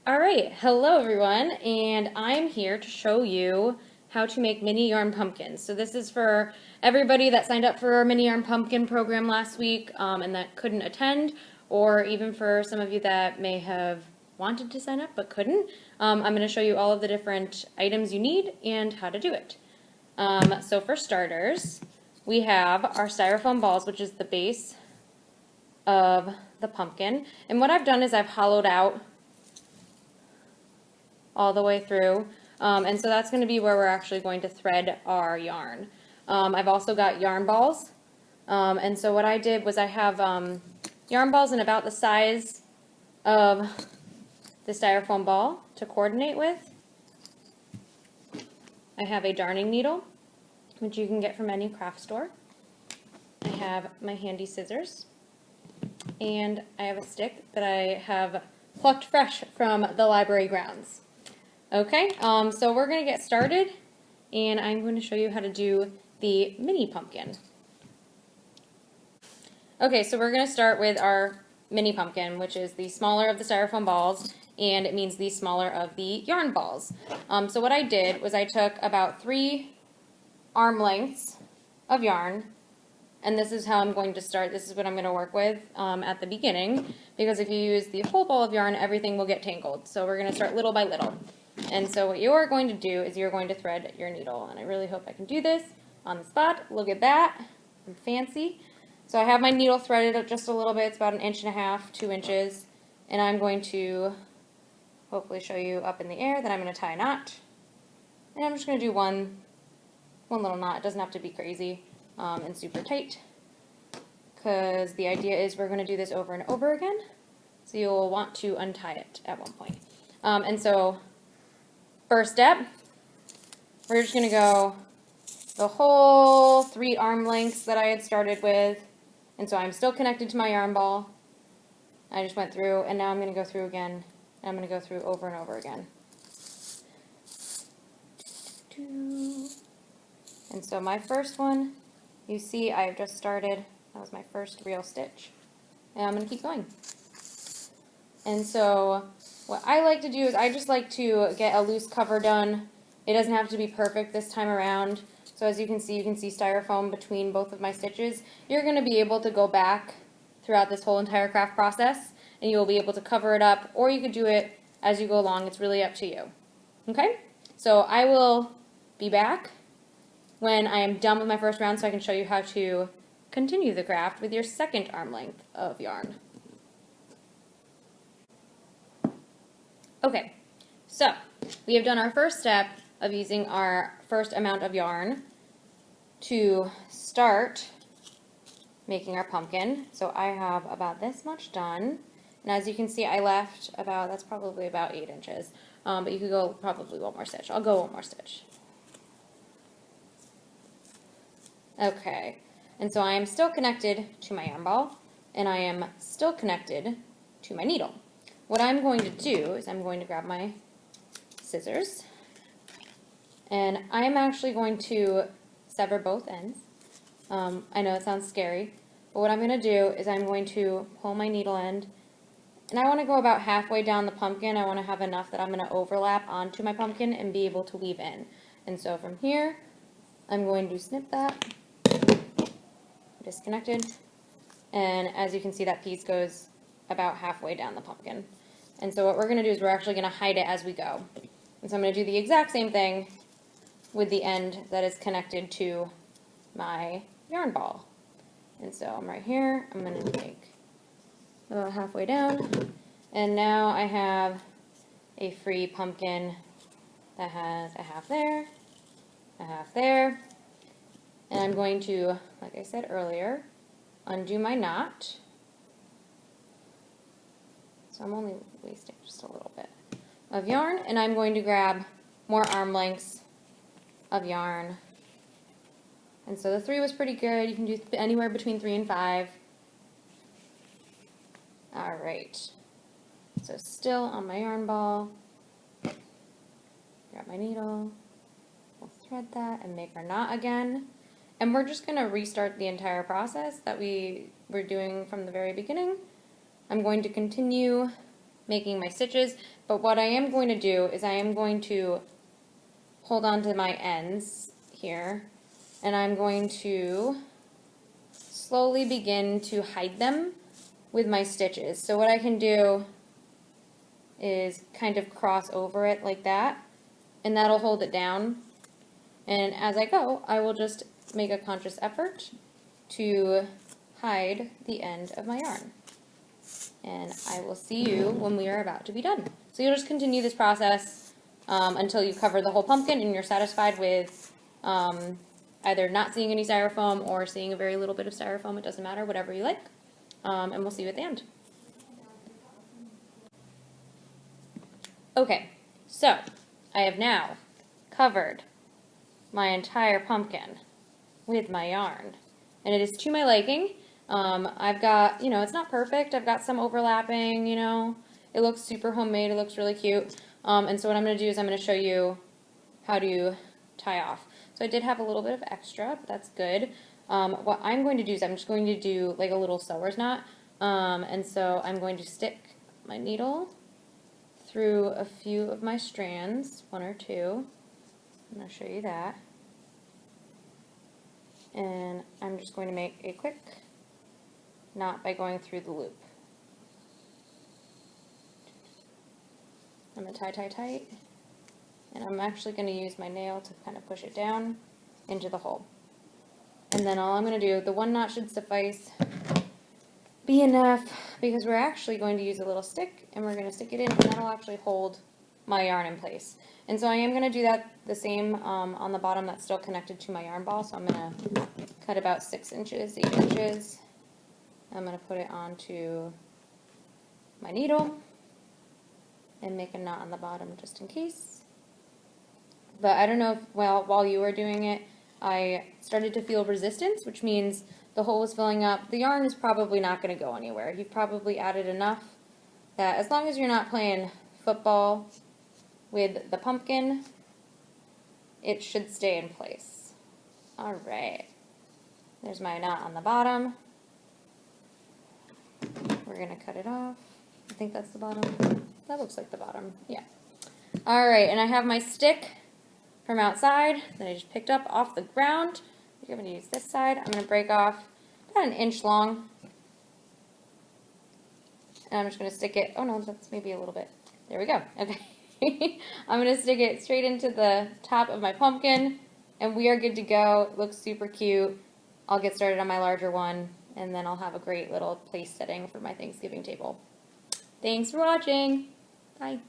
All right, hello everyone, and I'm here to show you how to make mini yarn pumpkins. So this is for everybody that signed up for our mini yarn pumpkin program last week and that couldn't attend, or even for some of you that may have wanted to sign up but couldn't. I'm going to show you all of the different items you need and how to do it. So for starters, we have our styrofoam balls, which is the base of the pumpkin. And what I've done is I've hollowed out all the way through. And so that's going to be where we're actually going to thread our yarn. I've also got yarn balls. And so what I did was I have yarn balls in about the size of the styrofoam ball to coordinate with. I have a darning needle, which you can get from any craft store. I have my handy scissors. And I have a stick that I have plucked fresh from the library grounds. Okay, so we're going to get started, and I'm going to show you how to do the mini pumpkin. Okay, so we're going to start with our mini pumpkin, which is the smaller of the styrofoam balls, and it means the smaller of the yarn balls. So what I did was I took about 3 arm lengths of yarn, and this is how I'm going to start. This is what I'm going to work with at the beginning, because if you use the whole ball of yarn, everything will get tangled. So we're going to start little by little. And so what you're going to do is you're going to thread your needle. And I really hope I can do this on the spot. Look at that. I'm fancy. So I have my needle threaded just a little bit. It's about 1.5 inches, 2 inches. And I'm going to hopefully show you up in the air that I'm going to tie a knot. And I'm just going to do one little knot. It doesn't have to be crazy and super tight, because the idea is we're going to do this over and over again. So you'll want to untie it at one point. And so first step, we're just going to go the whole 3 arm lengths that I had started with. And so I'm still connected to my yarn ball. I just went through, and now I'm going to go through again. And I'm going to go through over and over again. And so my first one, you see I've just started. That was my first real stitch. And I'm going to keep going. And so what I like to do is I just like to get a loose cover done. It doesn't have to be perfect this time around. So as you can see styrofoam between both of my stitches. You're going to be able to go back throughout this whole entire craft process, and you'll be able to cover it up, or you could do it as you go along. It's really up to you. Okay? So I will be back when I am done with my first round so I can show you how to continue the craft with your second arm length of yarn. Okay, so we have done our first step of using our first amount of yarn to start making our pumpkin. So I have about this much done, and as you can see I left about, that's probably about 8 inches, but you could go probably one more stitch. I'll go one more stitch. Okay, and so I am still connected to my yarn ball, and I am still connected to my needle. What I'm going to do is I'm going to grab my scissors, and I'm actually going to sever both ends. I know it sounds scary, but what I'm going to do is I'm going to pull my needle end, and I want to go about halfway down the pumpkin. I want to have enough that I'm going to overlap onto my pumpkin and be able to weave in. And so from here, I'm going to snip that, disconnected, and as you can see that piece goes about halfway down the pumpkin. And so what we're going to do is we're actually going to hide it as we go. And so I'm going to do the exact same thing with the end that is connected to my yarn ball. And so I'm right here. I'm going to take about halfway down. And now I have a free pumpkin that has a half there, a half there. And I'm going to, like I said earlier, undo my knot. So I'm only wasting just a little bit of yarn, and I'm going to grab more arm lengths of yarn. And so the 3 was pretty good. You can do anywhere between 3 and 5. All right. So still on my yarn ball, grab my needle, we'll thread that and make our knot again. And we're just going to restart the entire process that we were doing from the very beginning. I'm going to continue making my stitches, but what I am going to do is I am going to hold on to my ends here, and I'm going to slowly begin to hide them with my stitches. So what I can do is kind of cross over it like that, and that'll hold it down. And as I go, I will just make a conscious effort to hide the end of my yarn. And I will see you when we are about to be done. So you'll just continue this process until you cover the whole pumpkin and you're satisfied with either not seeing any styrofoam or seeing a very little bit of styrofoam. It doesn't matter, whatever you like. And we'll see you at the end. Okay, so I have now covered my entire pumpkin with my yarn, and it is to my liking. I've got, it's not perfect. I've got some overlapping, it looks super homemade. It looks really cute. And so what I'm going to do is I'm going to show you how to tie off. So I did have a little bit of extra, but that's good. What I'm going to do is I'm just going to do like a little sewer's knot. And so I'm going to stick my needle through a few of my strands, one or two. I'm going to show you that. And I'm just going to make a quick knot by going through the loop. I'm going to tie tight, and I'm actually going to use my nail to kind of push it down into the hole. And then all I'm going to do, the one knot should suffice, be enough, because we're actually going to use a little stick, and we're going to stick it in, and that'll actually hold my yarn in place. And so I am going to do that the same on the bottom that's still connected to my yarn ball. So I'm going to cut about 6 inches, 8 inches. I'm going to put it onto my needle and make a knot on the bottom just in case. But I don't know if, while you were doing it, I started to feel resistance, which means the hole was filling up. The yarn is probably not going to go anywhere. You've probably added enough that as long as you're not playing football with the pumpkin, it should stay in place. Alright, there's my knot on the bottom. We're going to cut it off. I think that's the bottom. That looks like the bottom, yeah. Alright, and I have my stick from outside that I just picked up off the ground. I'm going to use this side. I'm going to break off about 1 inch long. And I'm just going to stick it, oh no, that's maybe a little bit. There we go, okay. I'm going to stick it straight into the top of my pumpkin, and we are good to go. It looks super cute. I'll get started on my larger one, and then I'll have a great little place setting for my Thanksgiving table. Thanks for watching. Bye.